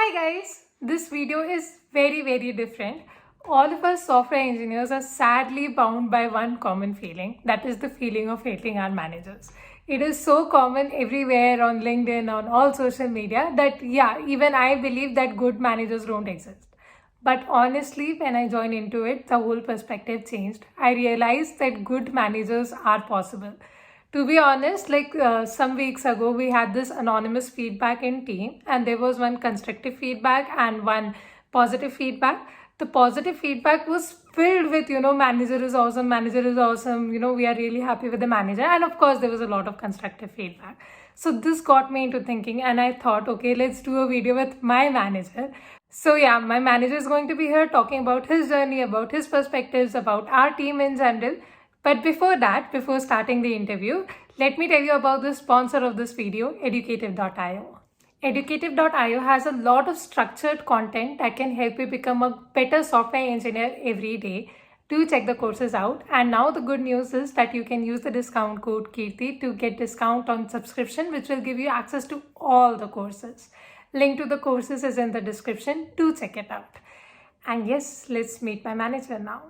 Hi guys, this video is very different. All of us software engineers are sadly bound by one common feeling, that is the feeling of hating our managers. It is so common everywhere on LinkedIn, on all social media that even I believe that good managers don't exist. But honestly, when I joined into it, the whole perspective changed. I realized that good managers are possible. To be honest, some weeks ago, we had this anonymous feedback in team, and there was one constructive feedback and one positive feedback. The positive feedback was filled with, manager is awesome, we are really happy with the manager. And of course, there was a lot of constructive feedback. So this got me into thinking, and I thought, okay, let's do a video with my manager. So yeah, my manager is going to be here talking about his journey, about his perspectives, about our team in general. But before that, before starting the interview, let me tell you about the sponsor of this video, Educative.io. Educative.io has a lot of structured content that can help you become a better software engineer every day. Do check the courses out. And now the good news is that you can use the discount code Kirti to get discount on subscription, which will give you access to all the courses. Link to the courses is in the description. Do check it out. And yes, let's meet my manager now.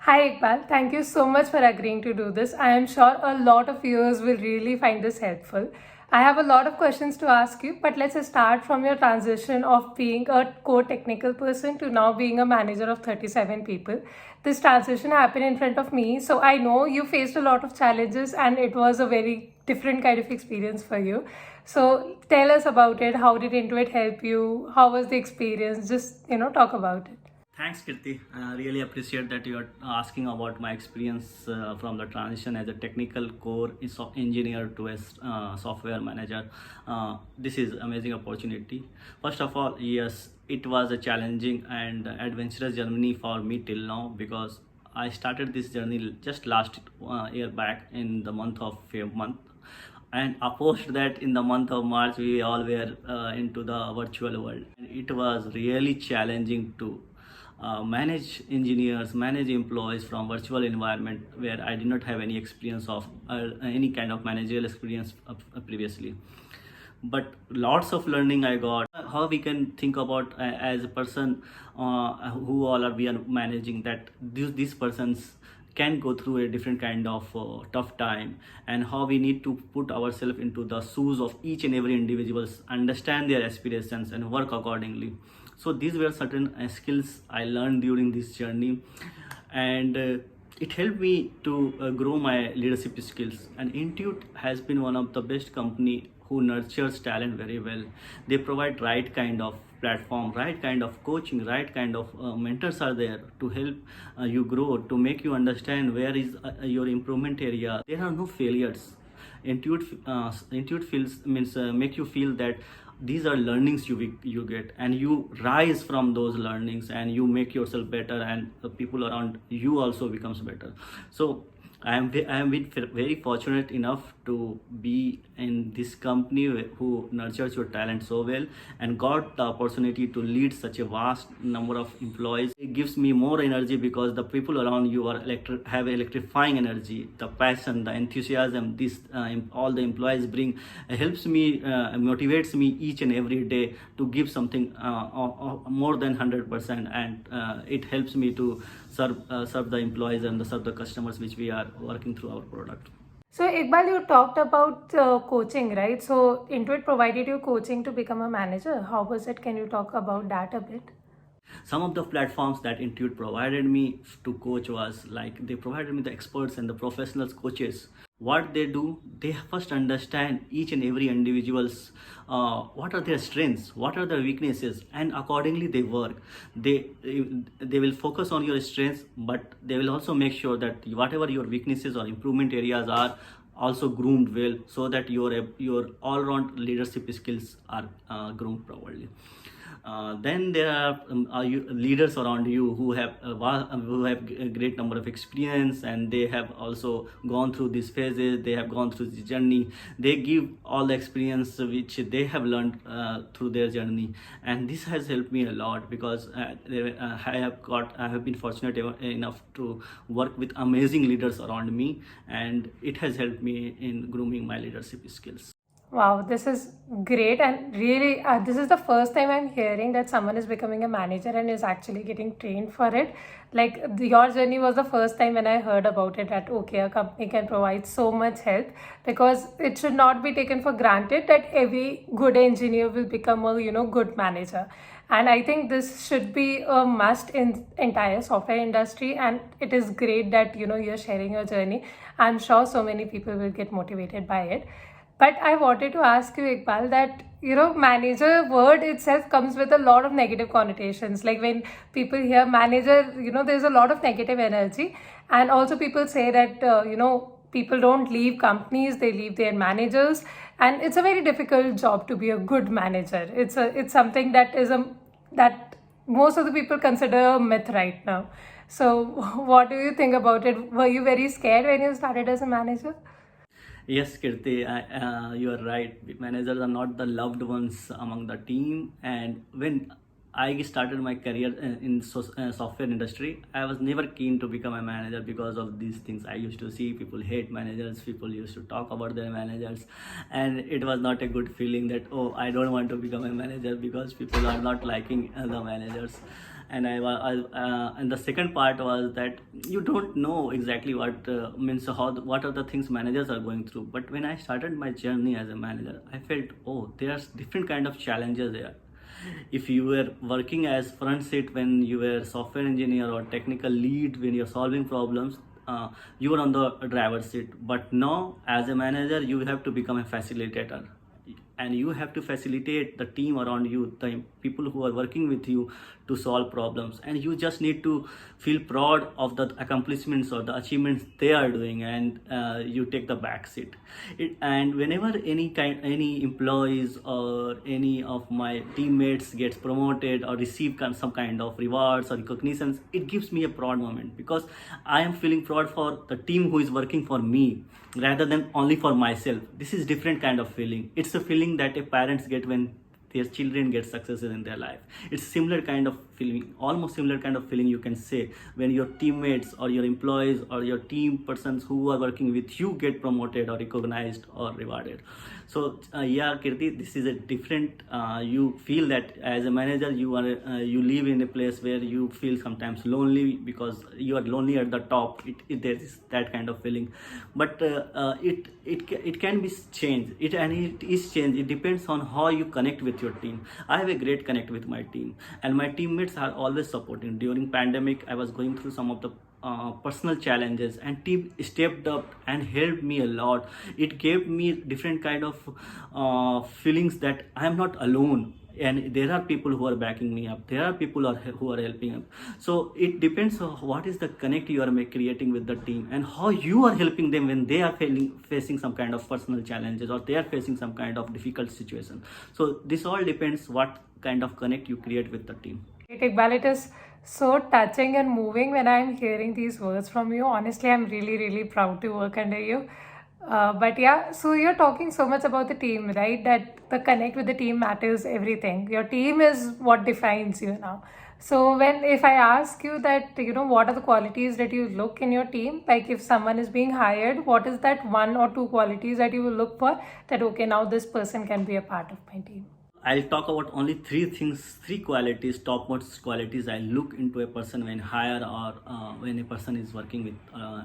Hi Iqbal, thank you so much for agreeing to do this. I am sure a lot of viewers will really find this helpful. I have a lot of questions to ask you, but let's start from your transition of being a core technical person to now being a manager of 37 people. This transition happened in front of me, so I know you faced a lot of challenges and it was a very different kind of experience for you. So tell us about it. How did Intuit help you? How was the experience? Just, talk about it. Thanks, Kirti. I really appreciate that you are asking about my experience from the transition as a technical core engineer to a software manager. This is amazing opportunity. First of all, yes, it was a challenging and adventurous journey for me till now because I started this journey just last year back in the month of February. And opposed that in the month of March, we all were into the virtual world. And it was really challenging to manage engineers, manage employees from virtual environment where I did not have any experience of any kind of managerial experience previously. But lots of learning I got. How we can think about as a person who all are we are managing that these persons can go through a different kind of tough time, and how we need to put ourselves into the shoes of each and every individuals, understand their aspirations and work accordingly. So these were certain skills I learned during this journey, and it helped me to grow my leadership skills. And Intuit has been one of the best company who nurtures talent very well. They provide right kind of platform, right kind of coaching, right kind of mentors are there to help you grow, to make you understand where is your improvement area. There are no failures. Intuit feels means make you feel that these are learnings you get, and you rise from those learnings and you make yourself better, and the people around you also becomes better. So I am very fortunate enough to be in this company who nurtures your talent so well and got the opportunity to lead such a vast number of employees. It gives me more energy because the people around you are have electrifying energy, the passion, the enthusiasm. This all the employees bring helps me, motivates me each and every day to give something more than 100%, and it helps me to serve the employees and serve the customers which we are working through our product. So Iqbal, you talked about coaching, right? So Intuit provided you coaching to become a manager. How was it? Can you talk about that a bit? Some of the platforms that Intuit provided me to coach was like they provided me the experts and the professionals coaches. What they do, they first understand each and every individual's what are their strengths, what are their weaknesses, and accordingly they work. They will focus on your strengths, but they will also make sure that whatever your weaknesses or improvement areas are also groomed well, so that your all-round leadership skills are groomed properly. Then there are leaders around you who have a great number of experience, and they have also gone through these phases. They have gone through the journey. They give all the experience which they have learned through their journey, and this has helped me a lot because I have been fortunate enough to work with amazing leaders around me, and it has helped me in grooming my leadership skills. Wow, this is great. And really, this is the first time I'm hearing that someone is becoming a manager and is actually getting trained for it. Like, your journey was the first time when I heard about it, that okay, a company can provide so much help, because it should not be taken for granted that every good engineer will become a, good manager. And I think this should be a must in entire software industry. And it is great that, you're sharing your journey. I'm sure so many people will get motivated by it. But I wanted to ask you, Iqbal, that manager word itself comes with a lot of negative connotations. Like when people hear manager, there's a lot of negative energy, and also people say that people don't leave companies; they leave their managers, and it's a very difficult job to be a good manager. It's something that that most of the people consider a myth right now. So, what do you think about it? Were you very scared when you started as a manager? Yes, Kirti, you are right. Managers are not the loved ones among the team. And when I started my career in software industry, I was never keen to become a manager because of these things. I used to see people hate managers, people used to talk about their managers, and it was not a good feeling that, oh, I don't want to become a manager because people are not liking the managers. And and the second part was that you don't know exactly what means what are the things managers are going through. But when I started my journey as a manager, I felt, oh, there's different kind of challenges there. If you were working as front seat when you were software engineer or technical lead when you're solving problems, you were on the driver's seat. But now as a manager, you have to become a facilitator, and you have to facilitate the team around you, the people who are working with you, to solve problems. And you just need to feel proud of the accomplishments or the achievements they are doing, and you take the back seat. And whenever any employees or any of my teammates gets promoted or receive some kind of rewards or recognitions, it gives me a proud moment, because I am feeling proud for the team who is working for me rather than only for myself. This is different kind of feeling. It's a feeling that a parents get when their children get successes in their life. It's similar kind of feeling, almost similar kind of feeling you can say, when your teammates or your employees or your team persons who are working with you get promoted or recognized or rewarded. So yeah, Kirti, this is a different. You feel that as a manager, you live in a place where you feel sometimes lonely because you are lonely at the top. There is that kind of feeling, but it can be changed. It is changed. It depends on how you connect with your team. I have a great connect with my team, and my teammates are always supporting. During pandemic, I was going through some of the personal challenges, and team stepped up and helped me a lot. It gave me different kind of feelings that I am not alone, and there are people who are backing me up, there are people who are helping up. So it depends on what is the connect you are creating with the team, and how you are helping them when they are facing some kind of personal challenges, or they are facing some kind of difficult situation. So this all depends what kind of connect you create with the team. Iqbal, it is so touching and moving when I'm hearing these words from you. Honestly, I'm really, really proud to work under you. But yeah, so you're talking so much about the team, right? That the connect with the team matters everything. Your team is what defines you now. So if I ask you that, what are the qualities that you look in your team? Like if someone is being hired, what is that one or two qualities that you will look for, that okay, now this person can be a part of my team? I'll talk about only three things, three qualities, topmost qualities I look into a person when hire, or when a person is working with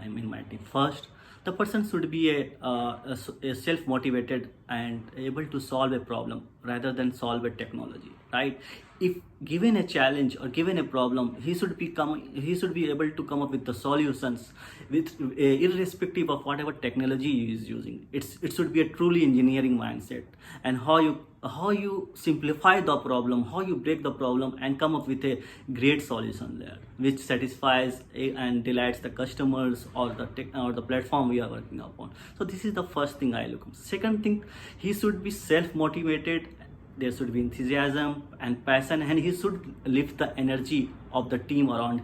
in my team. First, the person should be a self-motivated and able to solve a problem rather than solve a technology, right? If given a challenge or given a problem, he should be able to come up with the solutions, with irrespective of whatever technology he is using. It should be a truly engineering mindset, and how you simplify the problem, how you break the problem and come up with a great solution there, which satisfies and delights the customers or the platform we are working upon. So this is the first thing I look. Second thing, he should be self-motivated. There should be enthusiasm and passion, and he should lift the energy of the team around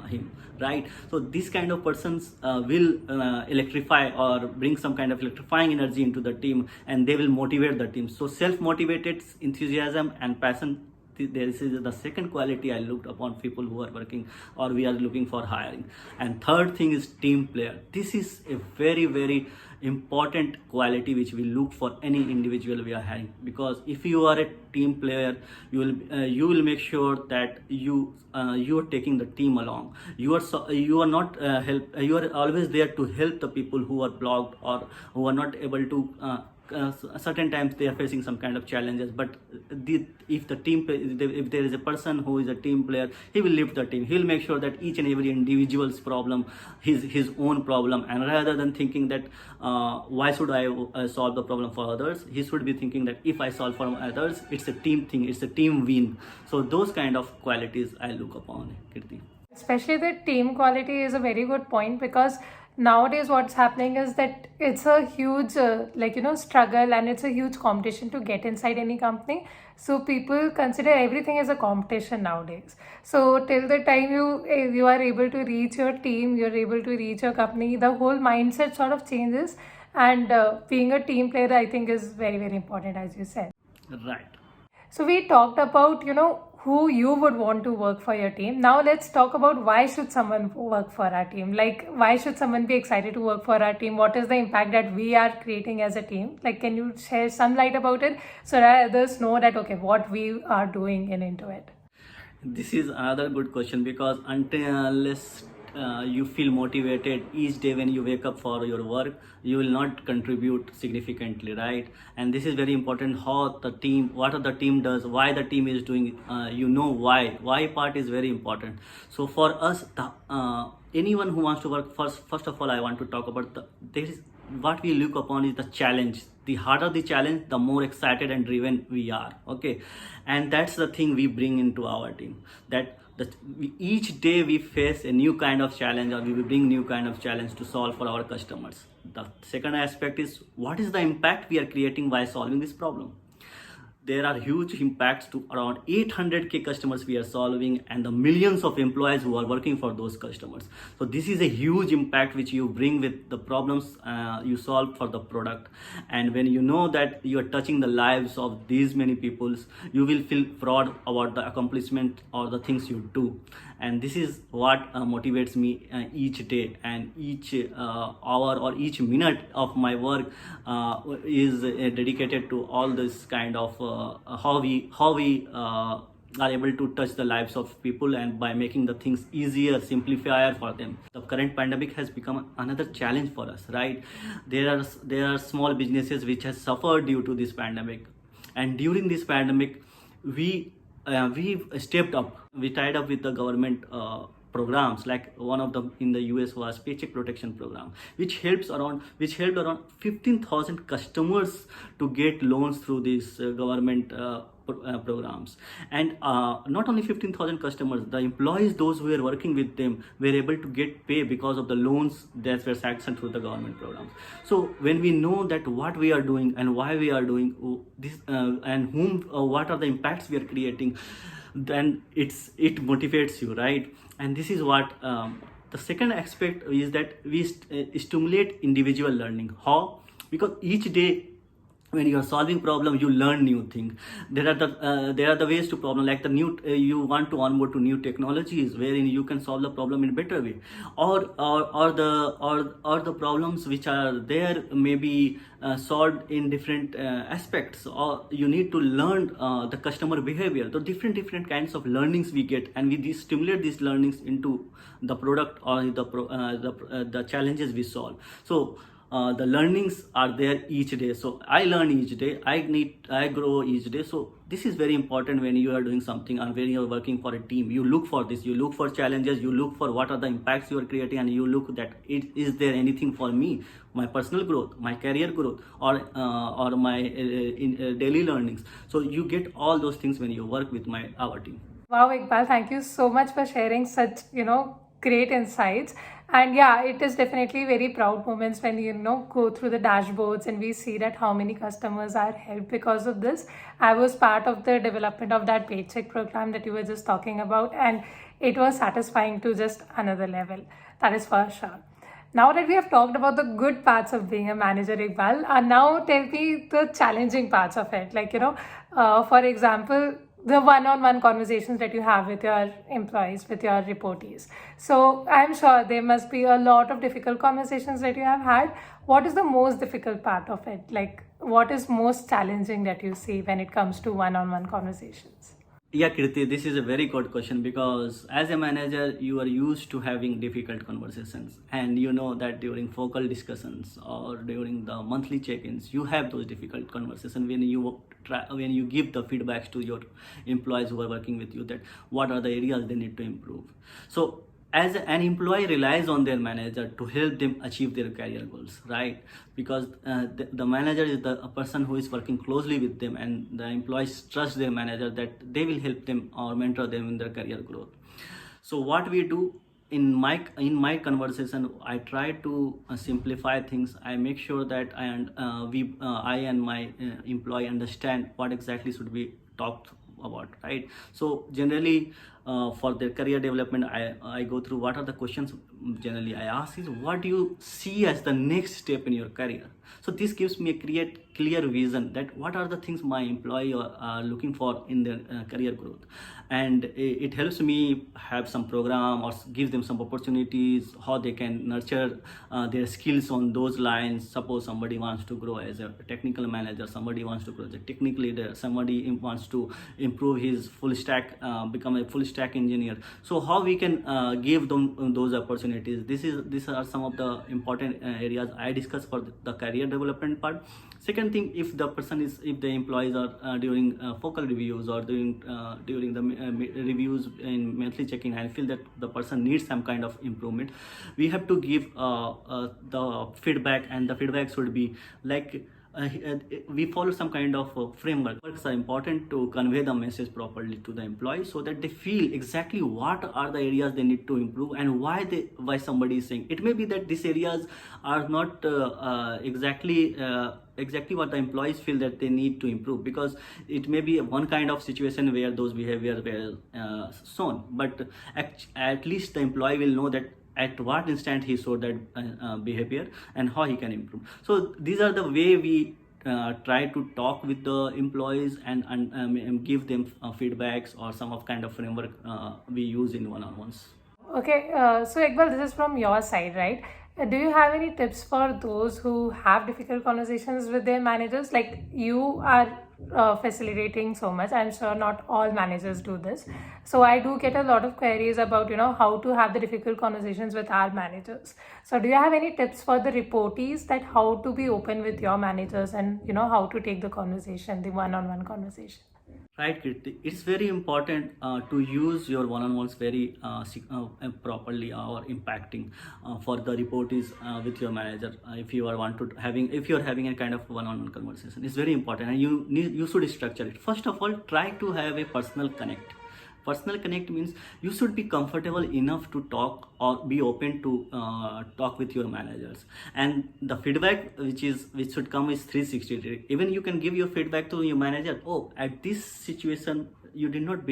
him, right? So these kind of persons will electrify or bring some kind of electrifying energy into the team, and they will motivate the team. So self-motivated, enthusiasm and passion, This is the second quality I looked upon people who are working or we are looking for hiring. And third thing is team player. This is a very important quality which we look for any individual we are hiring, because if you are a team player, you will make sure that you are taking the team along. You are not you are always there to help the people who are blocked or who are not able to certain times they are facing some kind of challenges. But if there is a person who is a team player, he will lift the team. He will make sure that each and every individual's problem his own problem, and rather than thinking that why should I solve the problem for others, he should be thinking that if I solve for others, it's a team thing, it's a team win. So those kind of qualities I look upon, Kirti. Especially the team quality is a very good point, because nowadays what's happening is that it's a huge struggle, and it's a huge competition to get inside any company. So people consider everything as a competition nowadays. So till the time you are able to reach your team, you're able to reach your company, the whole mindset sort of changes. And being a team player, I think, is very important, as you said. Right. So we talked about, who you would want to work for your team. Now let's talk about why should someone work for our team? Like, why should someone be excited to work for our team? What is the impact that we are creating as a team? Like, can you share some light about it so that others know that, okay, what we are doing in Intuit? This is another good question, because unless you feel motivated each day when you wake up for your work, you will not contribute significantly, right? And this is very important, what the team does, why the team is doing, why part is very important. So for us, anyone who wants to work, first of all I want to talk about what we look upon is the challenge. The harder the challenge, the more excited and driven we are. Okay, and that's the thing we bring into our team, that each day we face a new kind of challenge, or we will bring new kind of challenge to solve for our customers. The second aspect is, what is the impact we are creating by solving this problem? There are huge impacts to around 800k customers we are solving, and the millions of employees who are working for those customers. So this is a huge impact which you bring with the problems you solve for the product. And when you know that you are touching the lives of these many people, you will feel proud about the accomplishment or the things you do. And this is what motivates me each day, and each hour or each minute of my work is dedicated to all this kind of how we are able to touch the lives of people, and by making the things easier, simplifier for them. The current pandemic has become another challenge for us, right? There are small businesses which has suffered due to this pandemic, and during this pandemic we stepped up. We tied up with the government programs, like one of them in the US was Paycheck Protection Program, which helped around 15,000 customers to get loans through these government programs. And not only 15,000 customers, the employees, those who were working with them, were able to get pay because of the loans that were sanctioned through the government programs. So when we know that what we are doing and why we are doing this, and what are the impacts we are creating, then it motivates you, right? And this is what the second aspect is, that we stimulate individual learning. How? Because each day when you are solving problem, you learn new things. There are the ways to problem, like the new you want to onboard to new technologies wherein you can solve the problem in a better way, or the problems which are there may be solved in different aspects, or you need to learn the customer behavior. So different kinds of learnings we get, and we stimulate these learnings into the product or the challenges we solve. So the learnings are there each day. So I learn each day, I grow each day. So this is very important when you are doing something, and when you are working for a team. You look for this, you look for challenges, you look for what are the impacts you are creating, and you look that is there anything for me, my personal growth, my career growth, or my daily learnings. So you get all those things when you work with our team. Wow, Iqbal, thank you so much for sharing such, great insights. And yeah, it is definitely very proud moments when go through the dashboards and we see that how many customers are helped because of this. I was part of the development of that paycheck program that you were just talking about, and it was satisfying to just another level. That is for sure. Now that we have talked about the good parts of being a manager, Iqbal, now tell me the challenging parts of it. Like, for example, the one-on-one conversations that you have with your employees, with your reportees. So I'm sure there must be a lot of difficult conversations that you have had. What is the most difficult part of it? Like, what is most challenging that you see when it comes to one-on-one conversations? Yeah, Kirti, this is a very good question because as a manager, you are used to having difficult conversations, and you know that during focal discussions or during the monthly check-ins, you have those difficult conversations when you give the feedbacks to your employees who are working with you that what are the areas they need to improve. So as an employee relies on their manager to help them achieve their career goals, right? Because the manager is the a person who is working closely with them, and the employees trust their manager that they will help them or mentor them in their career growth. So what we do in my conversation, I try to simplify things. I make sure that I and my employee understand what exactly should be talked about, right? So generally, for their career development, I go through what are the questions generally I ask is what do you see as the next step in your career. So this gives me a clear vision that what are the things my employee are looking for in their career growth, and it helps me have some program or give them some opportunities how they can nurture their skills on those lines. Suppose somebody wants to grow as a technical manager, somebody wants to grow as a technical leader, somebody wants to improve his full stack, become a full stack engineer. So how we can give them those opportunities. These are some of the important areas I discuss for the career development part. Second thing, if the employees are during focal reviews or during the reviews in monthly checking, I feel that the person needs some kind of improvement, we have to give the feedback, and the feedback should be like we follow some kind of framework. Works are important to convey the message properly to the employee so that they feel exactly what are the areas they need to improve and why somebody is saying. It may be that these areas are not exactly what the employees feel that they need to improve, because it may be one kind of situation where those behavior were shown, but at least the employee will know that at what instant he showed that behavior and how he can improve. So these are the way we try to talk with the employees and give them feedbacks or some of kind of framework we use in one-on-ones. Okay, so Iqbal, this is from your side, right? Do you have any tips for those who have difficult conversations with their managers? Like you are facilitating so much. I'm sure not all managers do this. So I do get a lot of queries about, how to have the difficult conversations with our managers. So do you have any tips for the reportees that how to be open with your managers and, how to take the conversation, the one-on-one conversation? Right, Kirti. It's very important to use your one-on-ones very properly or impacting for the reportees with your manager. If you are if you're having a kind of one-on-one conversation, it's very important, and you should structure it. First of all, try to have a personal connect. Personal connect means you should be comfortable enough to talk or be open to talk with your managers, and the feedback which should come is 360 degree. Even you can give your feedback to your manager. Oh, at this situation you did not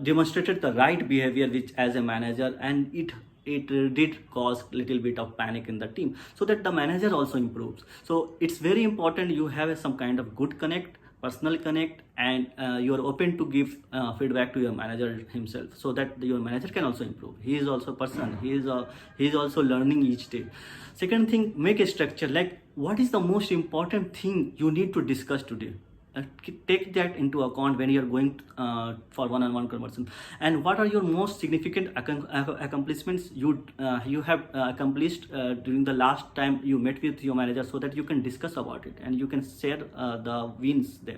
demonstrated the right behavior which as a manager, and it did cause little bit of panic in the team, so that the manager also improves. So it's very important you have some kind of good connect, personal connect, and you're open to give feedback to your manager himself, so that your manager can also improve. He is also a person, he is also learning each day. Second thing, make a structure, like what is the most important thing you need to discuss today. Take that into account when you're going for one-on-one conversation. And what are your most significant accomplishments you have accomplished during the last time you met with your manager, so that you can discuss about it and you can share the wins there.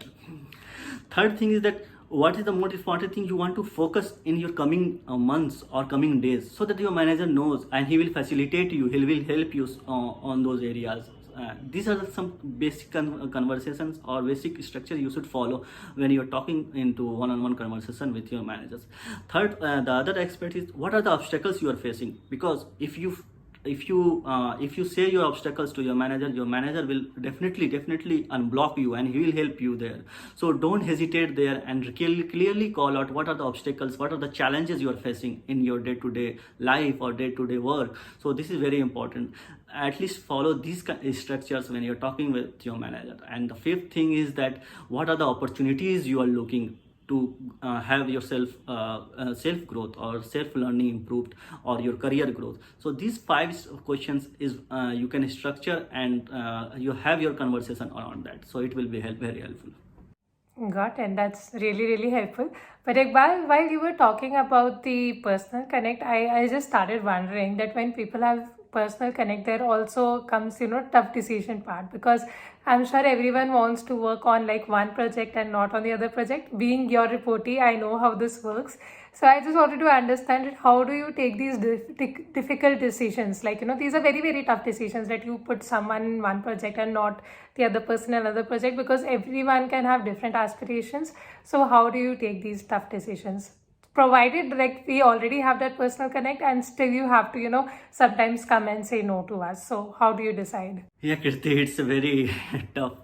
Third thing is that what is the most important thing you want to focus in your coming months or coming days, so that your manager knows and he will facilitate you, he will help you on those areas. These are some basic conversations or basic structure you should follow when you're talking into one-on-one conversation with your managers. Third, the other aspect is what are the obstacles you are facing, because if you if you say your obstacles to your manager will definitely unblock you, and he will help you there. So don't hesitate there, and clearly call out what are the obstacles, what are the challenges you are facing in your day-to-day life or day-to-day work. So this is very important. At least follow these structures when you're talking with your manager. And the fifth thing is that what are the opportunities you are looking to have yourself self growth or self learning improved, or your career growth. So these five questions is you can structure, and you have your conversation around that, so it will be very helpful. Got it. That's really, really helpful. But Iqbal, while you were talking about the personal connect, I just started wondering that when people have personal connect, there also comes, tough decision part, because I'm sure everyone wants to work on like one project and not on the other project. Being your reportee, I know how this works. So I just wanted to understand it. How do you take these difficult decisions? Like, these are very, very tough decisions that you put someone in one project and not the other person in another project, because everyone can have different aspirations. So how do you take these tough decisions? Provided like we already have that personal connect, and still you have to, sometimes come and say no to us. So how do you decide? Yeah, Kirti, it's a very tough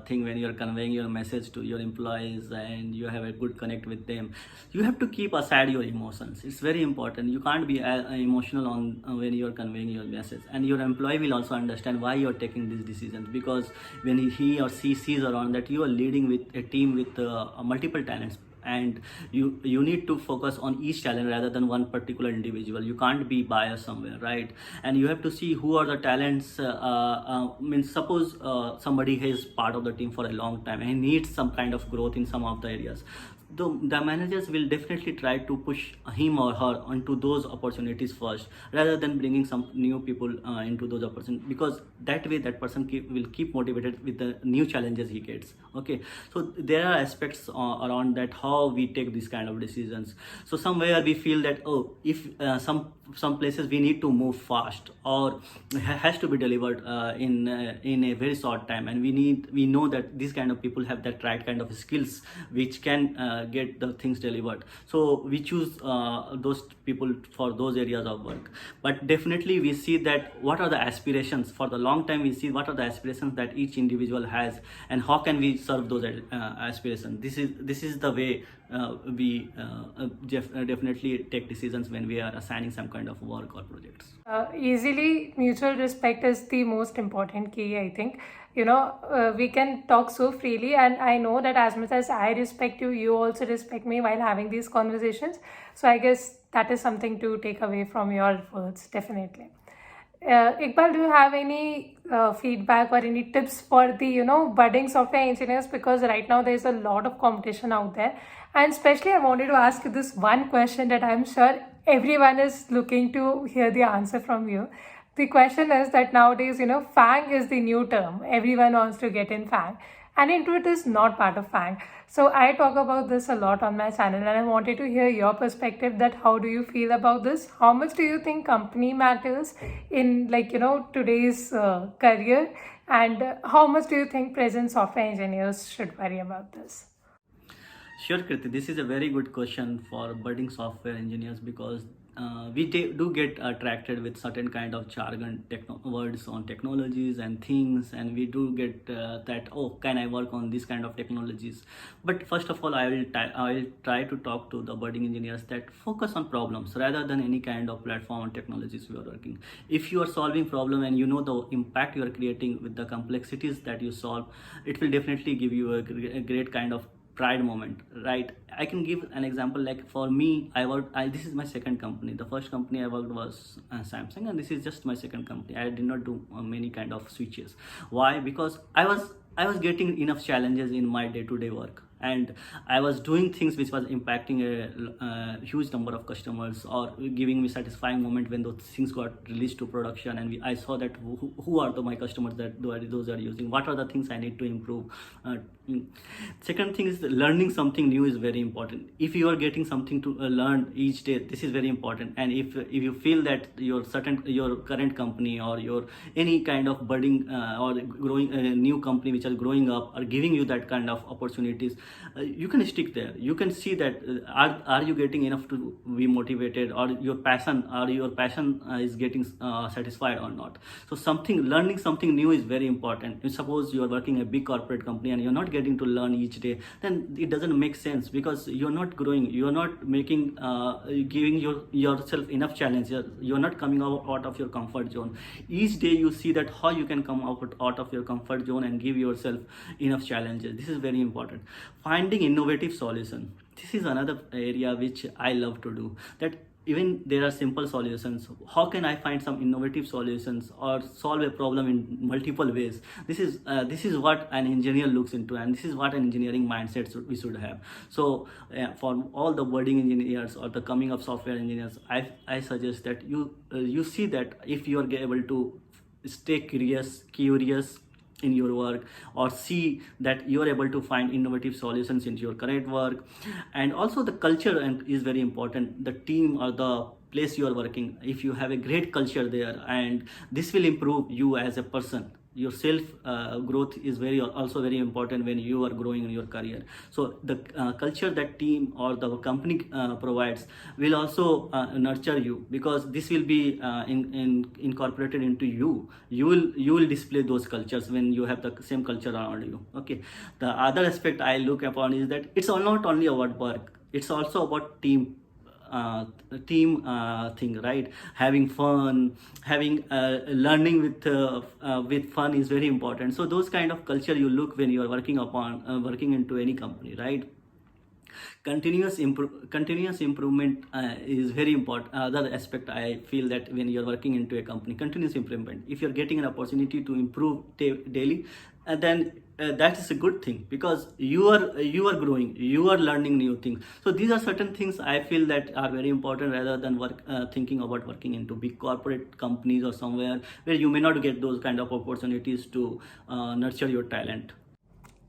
thing when you're conveying your message to your employees and you have a good connect with them. You have to keep aside your emotions. It's very important. You can't be emotional on when you're conveying your message, and your employee will also understand why you're taking these decisions, because when he or she sees around that you are leading with a team with multiple talents, and you need to focus on each talent rather than one particular individual. You can't be biased somewhere, right? And you have to see who are the talents. Means suppose somebody is part of the team for a long time and he needs some kind of growth in some of the areas. The managers will definitely try to push him or her onto those opportunities first, rather than bringing some new people into those opportunities, because that way that person will keep motivated with the new challenges he gets. Okay, so there are aspects around that how we take these kind of decisions. So somewhere we feel that, oh, if some places we need to move fast, or has to be delivered in a very short time, and we know that these kind of people have that right kind of skills which can get the things delivered. So we choose those people for those areas of work. But definitely we see that what are the aspirations for the long time. We see what are the aspirations that each individual has, and how can we serve those aspirations. This is the way we definitely take decisions when we are assigning some kind of work or projects. Easily, mutual respect is the most important key, I think. We can talk so freely, and I know that as much as I respect you, you also respect me while having these conversations. So I guess that is something to take away from your words, definitely. Iqbal, do you have any feedback or any tips for the budding software engineers? Because right now there's a lot of competition out there, and especially I wanted to ask you this one question that I'm sure everyone is looking to hear the answer from you. The question is that nowadays, FANG is the new term. Everyone wants to get in FANG, and Intuit is not part of FANG. So I talk about this a lot on my channel, and I wanted to hear your perspective, that how do you feel about this? How much do you think company matters in today's career, and how much do you think present software engineers should worry about this? Sure, Kriti. This is a very good question for budding software engineers, because we do get attracted with certain kind of jargon words on technologies and things, and we do get that, oh, can I work on this kind of technologies? But first of all, I will try to talk to the budding engineers that focus on problems rather than any kind of platform and technologies we are working. If you are solving problem and you know the impact you are creating with the complexities that you solve, it will definitely give you a great kind of pride moment, right? I can give an example. Like for me, this is my second company. The first company I worked was Samsung, and this is just my second company. I did not do many kind of switches. Why? Because I was getting enough challenges in my day-to-day work, and I was doing things which was impacting a huge number of customers, or giving me satisfying moment when those things got released to production, and I saw that who are my customers that those are using, what are the things I need to improve. Second thing is learning something new is very important. If you are getting something to learn each day, this is very important. And if you feel that your current company or your any kind of budding or growing new company which are growing up are giving you that kind of opportunities, you can stick there. You can see that are you getting enough to be motivated, or your passion is getting satisfied or not. So learning something new is very important. If suppose you are working a big corporate company and you're not getting to learn each day, then it doesn't make sense, because you're not growing, you're not making giving yourself enough challenge. You're not coming out of your comfort zone. Each day you see that how you can come out of your comfort zone and give yourself enough challenges. This is very important. Finding innovative solution, this is another area which I love to do. That even there are simple solutions, how can I find some innovative solutions or solve a problem in multiple ways? This is what an engineer looks into, and this is what an engineering mindset we should have. So for all the budding engineers or the coming up software engineers, I suggest that you see that if you are able to stay curious in your work, or see that you are able to find innovative solutions into your current work. And also the culture is very important, the team or the place you are working. If you have a great culture there, and this will improve you as a person. Your self growth is also very important when you are growing in your career. So the culture that team or the company provides will also nurture you, because this will be incorporated into you. You will display those cultures when you have the same culture around you. Okay. The other aspect I look upon is that it's not only about work, it's also about team thing, right? Having fun, having learning with fun is very important. So those kind of culture you look when you are working into any company, right? Continuous improvement is very important. Other aspect I feel that when you're working into a company, continuous improvement, if you're getting an opportunity to improve daily, then that is a good thing, because you are growing, you are learning new things. So these are certain things I feel that are very important, rather than thinking about working into big corporate companies or somewhere where you may not get those kind of opportunities to nurture your talent.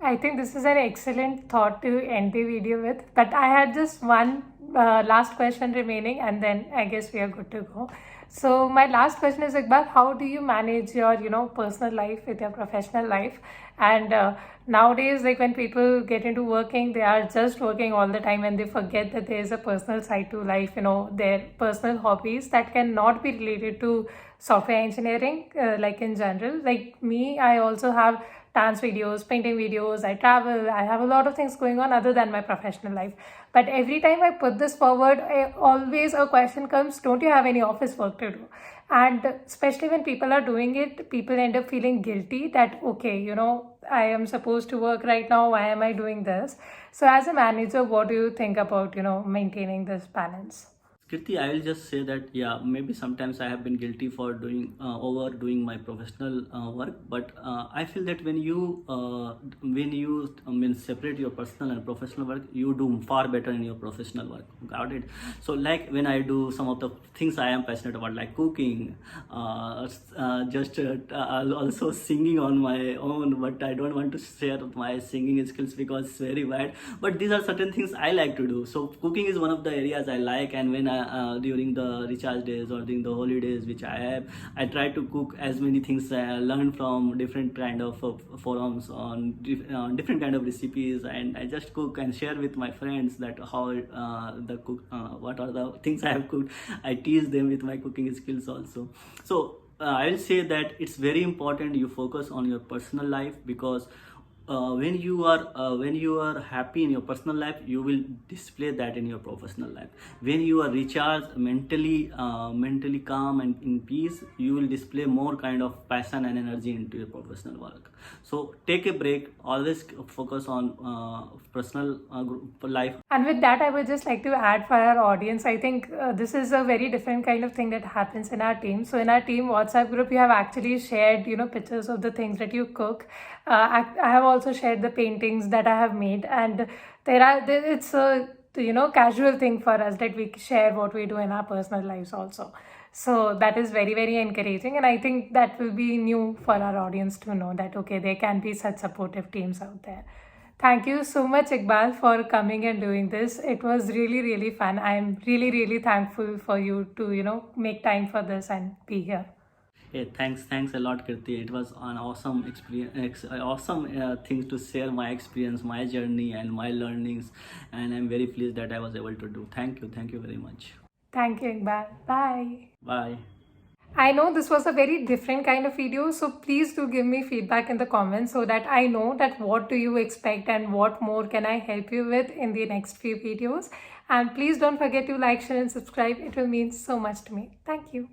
I think this is an excellent thought to end the video with. But I had just one last question remaining, and then I guess we are good to go. So my last question is, Iqbal, how do you manage your personal life with your professional life? And nowadays, like when people get into working, they are just working all the time, and they forget that there is a personal side to life. Their personal hobbies that cannot be related to software engineering, like in general. Like me, I also have dance videos, painting videos, I travel, I have a lot of things going on other than my professional life. But every time I put this forward, always a question comes, don't you have any office work to do? And especially when people are doing it, people end up feeling guilty that, okay, I am supposed to work right now, why am I doing this? So as a manager, what do you think about, maintaining this balance? Kirti, I will just say that maybe sometimes I have been guilty for overdoing my professional work, but I feel that when you separate your personal and professional work, you do far better in your professional work. Got it? So like when I do some of the things I am passionate about, like cooking, also singing on my own, but I don't want to share my singing skills because it's very bad. But these are certain things I like to do. So cooking is one of the areas I like, and when during the recharge days or during the holidays which I try to cook as many things I learn from different kind of forums on different kind of recipes, and I just cook and share with my friends that how what are the things I have cooked. I tease them with my cooking skills also. So I will say that it's very important you focus on your personal life, because when you are happy in your personal life, you will display that in your professional life. When you are recharged, mentally calm and in peace, you will display more kind of passion and energy into your professional work. So take a break, always focus on personal life. And with that, I would just like to add for our audience, I think this is a very different kind of thing that happens in our team. So in our team WhatsApp group, you have actually shared, pictures of the things that you cook. I have also shared the paintings that I have made, and it's a casual thing for us that we share what we do in our personal lives also. So that is very, very encouraging, and I think that will be new for our audience to know that okay, there can be such supportive teams out there. Thank you so much, Iqbal, for coming and doing this. It was really, really fun. I'm really, really thankful for you to make time for this and be here. Hey, thanks a lot, Kirti. It was an awesome experience, awesome thing to share my experience, my journey, and my learnings. And I'm very pleased that I was able to do. Thank you very much. Thank you, Iqbal. Bye. Bye. I know this was a very different kind of video, so please do give me feedback in the comments so that I know that what do you expect and what more can I help you with in the next few videos. And please don't forget to like, share and subscribe. It will mean so much to me. Thank you.